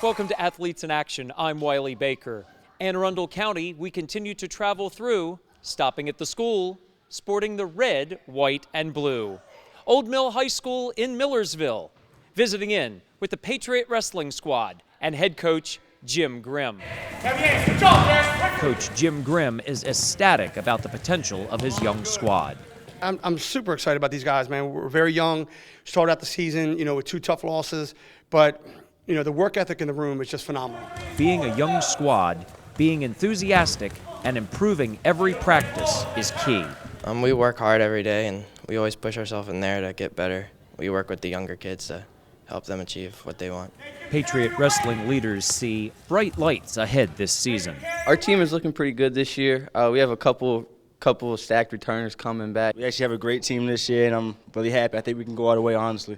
Welcome to Athletes in Action. I'm Wiley Baker. In Arundel County, we continue to travel through, stopping at the school, sporting the red, white, and blue. Old Mill High School in Millersville, visiting in with the Patriot Wrestling Squad and head coach Jim Grimm. Coach Jim Grimm is ecstatic about the potential of his young squad. I'm super excited about these guys, man. We're very young, started out the season, with 2 tough losses, but the work ethic in the room is just phenomenal. Being a young squad, being enthusiastic, and improving every practice is key. We work hard every day, and we always push ourselves in there to get better. We work with the younger kids to help them achieve what they want. Patriot Wrestling leaders see bright lights ahead this season. Our team is looking pretty good this year. We have a couple of stacked returners coming back. We actually have a great team this year, and I'm really happy. I think we can go all the way, honestly.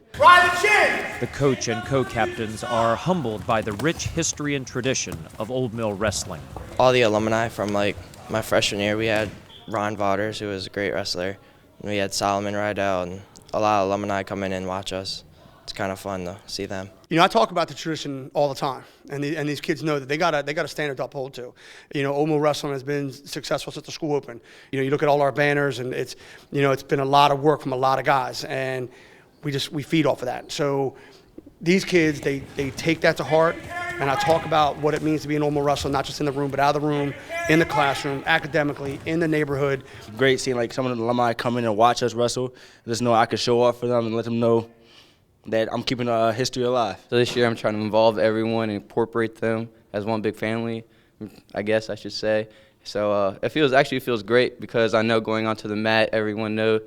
The coach and co-captains are humbled by the rich history and tradition of Old Mill Wrestling. All the alumni from my freshman year, we had Ron Vaughters, who was a great wrestler, and we had Solomon Rydell, and a lot of alumni come in and watch us. It's kind of fun to see them. I talk about the tradition all the time, and these kids know that they got a standard to uphold to. Old Mill Wrestling has been successful since the school opened. You look at all our banners, and it's been a lot of work from a lot of guys, and we feed off of that. So these kids, they take that to heart, and I talk about what it means to be an Old Mill wrestler, not just in the room, but out of the room, in the classroom, academically, in the neighborhood. Great seeing some of the alumni come in and watch us wrestle. Just know I can show off for them and let them know that I'm keeping history alive. So this year I'm trying to involve everyone and incorporate them as one big family, I guess I should say. So it feels great because I know going onto the mat, everyone knows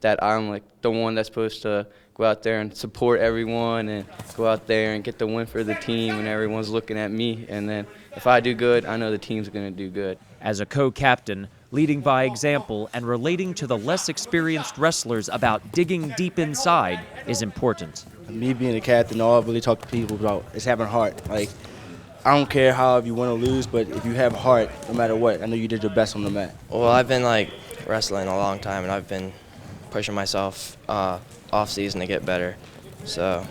that I'm the one that's supposed to go out there and support everyone and go out there and get the win for the team, and everyone's looking at me. And then if I do good, I know the team's going to do good. As a co-captain, leading by example and relating to the less experienced wrestlers about digging deep inside is important. Me being a captain, all I really talk to people about is having heart. I don't care how if you win or lose, but if you have heart, no matter what, I know you did your best on the mat. Well, I've been wrestling a long time, and I've been pushing myself off season to get better. So,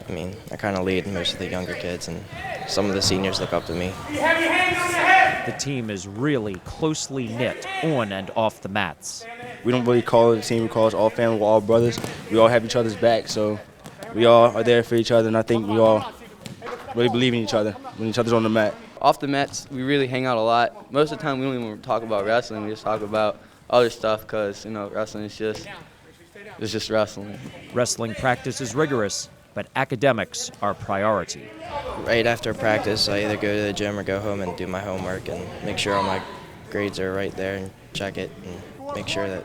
I kind of lead most of the younger kids, and some of the seniors look up to me. The team is really closely knit on and off the mats. We don't really call it a team, we call us all family, we're all brothers. We all have each other's back, so we all are there for each other, and I think we all really believe in each other when each other's on the mat. Off the mats, we really hang out a lot. Most of the time we don't even talk about wrestling, we just talk about other stuff because, wrestling is just wrestling. Wrestling practice is rigorous, but academics are priority. Right after practice, I either go to the gym or go home and do my homework and make sure all my grades are right there and check it and make sure that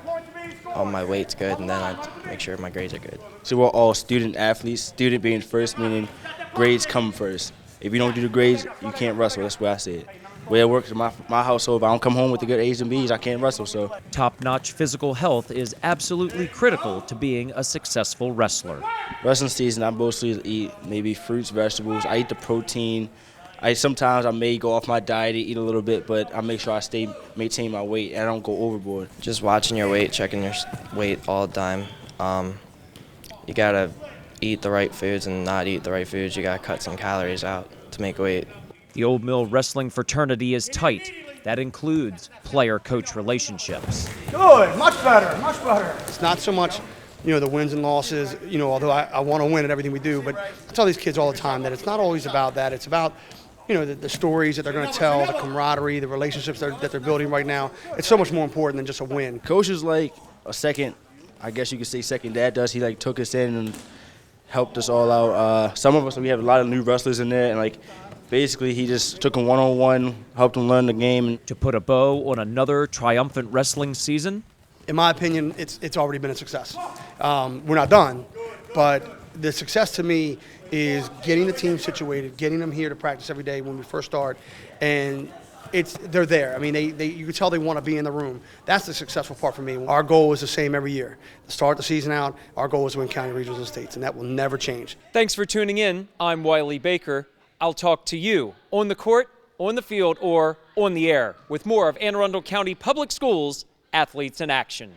all my weight's good, and then I make sure my grades are good. So we're all student athletes, student being first, meaning grades come first. If you don't do the grades, you can't wrestle. That's where I see it. The way it works in my household, if I don't come home with the good A's and B's, I can't wrestle. So top-notch physical health is absolutely critical to being a successful wrestler. Wrestling season, I mostly eat maybe fruits, vegetables. I eat the protein. Sometimes I may go off my diet, eat a little bit, but I make sure I maintain my weight and I don't go overboard. Just watching your weight, checking your weight all the time. You gotta eat the right foods and not eat the right foods. You gotta cut some calories out to make weight. The Old Mill Wrestling fraternity is tight. That includes player-coach relationships. Good, much better, much better. It's not so much, the wins and losses, although I want to win at everything we do, but I tell these kids all the time that it's not always about that. It's about, the stories that they're going to tell, the camaraderie, the relationships that they're building right now. It's so much more important than just a win. Coach is like a second, I guess you could say second dad does. He took us in and helped us all out. Some of us, we have a lot of new wrestlers in there, and basically, he just took them one-on-one, helped them learn the game. To put a bow on another triumphant wrestling season? In my opinion, it's already been a success. We're not done, but the success to me is getting the team situated, getting them here to practice every day when we first start, and they're there. You can tell they want to be in the room. That's the successful part for me. Our goal is the same every year. To start the season out, our goal is to win county, regionals, and states, and that will never change. Thanks for tuning in. I'm Wiley Baker. I'll talk to you on the court, on the field, or on the air with more of Anne Arundel County Public Schools Athletes in Action.